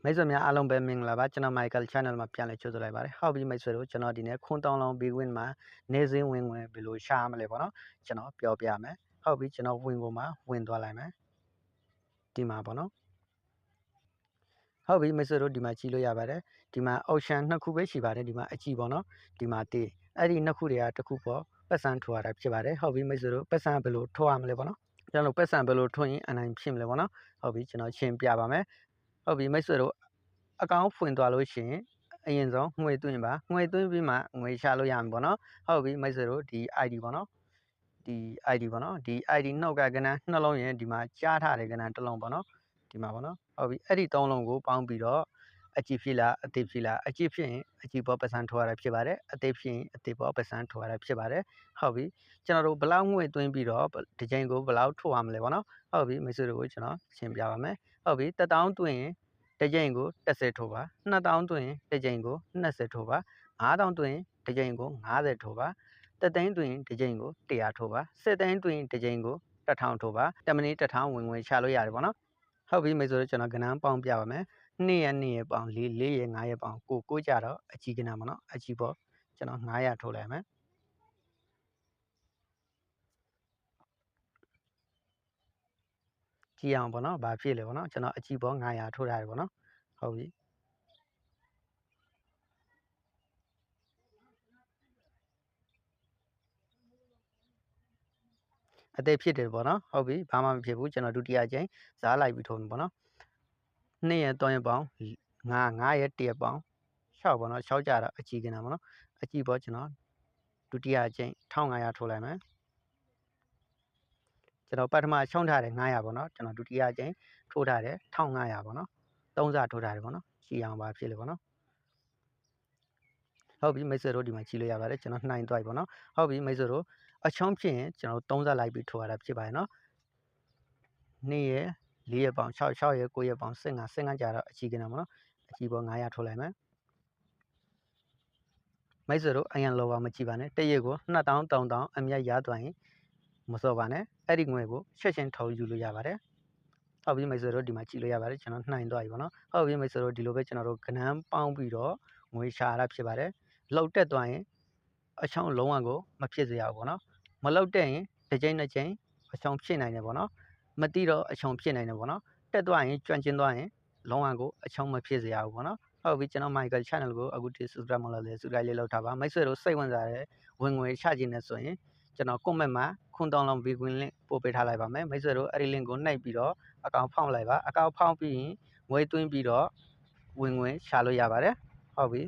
မိတ်ဆွေများအားလုံးပဲမင်္ဂလာပါကျွန်တော် Michael Channel မှာပြန်လည်ကြိုဆိုလိုက်ပါတယ်ဟုတ်ပြီမိတ်ဆွေတို့ကျွန်တော်ဒီနေ့ခွန်းတောင်းလောင်း Big Win မှာနေစင်းဝင်ဘယ်လိုရှာမလဲပေါ့နော်ကျွန်တော်ပြောပြမယ်ဟုတ်ပြီကျွန်တော်ဝင်ကိုမှာဝင်သွားလိုက်မယ်ဒီမှာပေါ့နော်ဟုတ်ပြီမိတ်ဆွေတို့ဒီမှာကြည့်လို့ရပါတယ်ဒီမှာ option နှစ်ခုပဲရှိပါတယ်ဒီမှာအကြည့်ပေါ့နော်ဒီမှာတေးအဲ့ဒီနှစ်ခုတွေကတစ်ခုပေါ့ပတ်စံထိုးရတာဖြစ်ပါတယ်ဟုတ်ပြီမိတ်ဆွေတို့ပတ်စံဘယ်လိုထိုးရမလဲပေါ့နော်ကျွန်တော်ပတ်စံဘယ်လိုထိုးရင်အနိုင်ဖြစ်မလဲပေါ့နော်ဟုတ်ပြီကျွန်တော်ရှင်းပြပါမယ်ဟုတ်ပြီမိတ်ဆွေတို့အကောင့်ဖွင့်သွားလို့ရှိရင်အရင်ဆုံးငွေသွင်းပါငွေသွင်းပြီးမှငွေရှာလို့ရမှာပေါ့နော်ဟုတ်ပြီမိတ်ဆွေတို့ဒီ ID ပေါ့နော်ဒီ ID ပေါ့နော်ဒီ ID နှုတ်ကကဏ္ဍနှလုံးရင်ဒီမှာကြားထားတဲ့ကဏ္ဍတစ်လုံးပေါ့နော်ဒီမှာပေါ့နော်ဟုတ်ပြီအဲ့ဒီသုံးလုံးကိုပေါင်းပြီးတော့အကြည့်ဖြစ်လားအသေးဖြစ်လားအကြည့်ဖြစ်ရင်အကြည့်ပေါ်ပတ်စံထိုးရတာဖြစ်ပါတယ်အသေးဖြစ်ရင်အသေးပေါ်ပတ်စံထိုးရတာဖြစ်ပါတယ်ဟုတ်ပြီကျွန်တော်တို့ဘလောက်ငွေသွင်းပြီးတော့ဒီချိန်ကိုဘလောက်ထိုးရမလဲပေါ့နော်ဟုတ်ပြီမိတ်ဆွေတို့ကိုကျွန်တော်ရှင်းပြပါမယ်ဟုတ်ပြီ1000သွင်းရင်တစ်ကြိမ်ကို10ထိုးပါ2000သွင်းရင်တစ်ကြိမ်ကို20ထိုးပါ5000သွင်းရင်တစ်ကြိမ်ကို50ထိုးပါတသိန်းသွင်းရင်တစ်ကြိမ်ကို100ထိုးပါ10သိန်းသွင်းရင်တစ်ကြိမ်ကို1000ထိုးပါ10မိနစ်1000ဝင်ဝင်ရှာလို့ရတယ်ပေါ့နော်ဟုတ်ပြီမိတ်ဆွေတို့ကျွန်တော်ကဏ္ဍပေါင်းပြပါမယ်2ရက်ပေါင်း4 4ရက်5ရက်ပေါင်း9ကြတော့အကြီးကဏ္ဍပေါ့နော်အကြီးပေါ့ကျွန်တော်900ထိုးလိုက်မယ်ကြည့်အောင်ပေါ့နော်ဘာဖြစ်လဲပေါ့နော်ကျွန်တော်အကြည့်ပေါ်900ထိုးထားတယ်ပေါ့နော်ဟုတ်ပြီအသေးဖြစ်တယ်ပေါ့နော်ဟုတ်ပြီဘာမှမဖြစ်ဘူးကျွန်တော်ဒုတိယကျိန်ဇားလိုက်ပြီးထိုးမယ်ပေါ့နော်2ရက်3ရက်ပေါင်း9ရက်1ရက်ပေါင်း6ပေါ့နော်6ကြတော့အကြည့်ကဏ္ဍပေါ့နော်အကြည့်ပေါ်ကျွန်တော်ဒုတိယကျိန်1500ထိုးလိုက်မယ်ကျွန်တော်ပထမရှုံးထားတယ်900ပေါ့နော်ကျွန်တော်ဒုတိယကျိန်ထိုးထားတယ်1500ပေါ့နော်3စထိုးထားတယ်ပေါ့နော်ကြည့်အောင်ပါဖြစ်လေပေါ့နော်ဟုတ်ပြီမိတ်ဆွေတို့ဒီမှာကြည့်လို့ရပါတယ်ကျွန်တော်နှိုင်းသွားပြီပေါ့နော်ဟုတ်ပြီမိတ်ဆွေတို့အချောင်းဖြစ်ရင်ကျွန်တော်3စလိုက်ပြီးထိုးရတာဖြစ်ပါတယ်နော်2ရက်4ရက်ပေါင်း6ရက်9ရက်ပေါင်း15ကြာတော့အချီကဏ္ဍပေါ့နော်အချီပေါ်900ထိုးလိုက်မယ်မိတ်ဆွေတို့အရင်လောပါမကြည့်ပါနဲ့တရက်ကို2000 3000အမြတ်ရသွားရင်မစောပါနဲ့အဲ့ဒီငွေကိုချက်ချင်းထုတ်ယူလို့ရပါတယ်ဟုတ်ပြီမိတ်ဆွေတို့ဒီမှာကြည့်လို့ရပါတယ်ကျွန်တော်နှိုင်းသွားပြီပေါ့နော်ဟုတ်ပြီမိတ်ဆွေတို့ဒီလိုပဲကျွန်တော်တို့ကဏ္ဍပေါင်းပြီးတော့ငွေရှာရတာဖြစ်ပါတယ်လောက်တက်သွားရင်အချောင်းလုံးဝကိုမဖြစ်စေရဘူးပေါ့နော်မလောက်တက်ရင်တစ်ကြိမ်နှစ်ကြိမ်အချောင်းဖြစ်နိုင်တယ်ပေါ့နော်မတိတော့အချောင်းဖြစ်နိုင်တယ်ပေါ့နော်တက်သွားရင်ကျွမ်းကျင်သွားရင်လုံးဝကိုအချောင်းမဖြစ်စေရဘူးပေါ့နော်ဟုတ်ပြီကျွန်တော် Michael Channel ကိုအခုထိ subscribe မလုပ်လဲ subscribe လေးလုပ်ထားပါမိတ်ဆွေတို့စိတ်ဝင်စားတဲ့ဝင်ငွေချခြင်းနဲ့ဆိုရင်ကျွန်တော် comment မှာခွန်းတောင်းလောင်း Big Win link ပို့ပေးထားလိုက်ပါမယ်မိတ်ဆွေတို့အဲ့ဒီ link ကိုနှိပ်ပြီးတော့အကောင့်ဖောက်လိုက်ပါအကောင့်ဖောက်ပြီးရင်ငွေသွင်းပြီးတော့ဝင်ငွေရှာလို့ရပါတယ်ဟုတ်ပြီ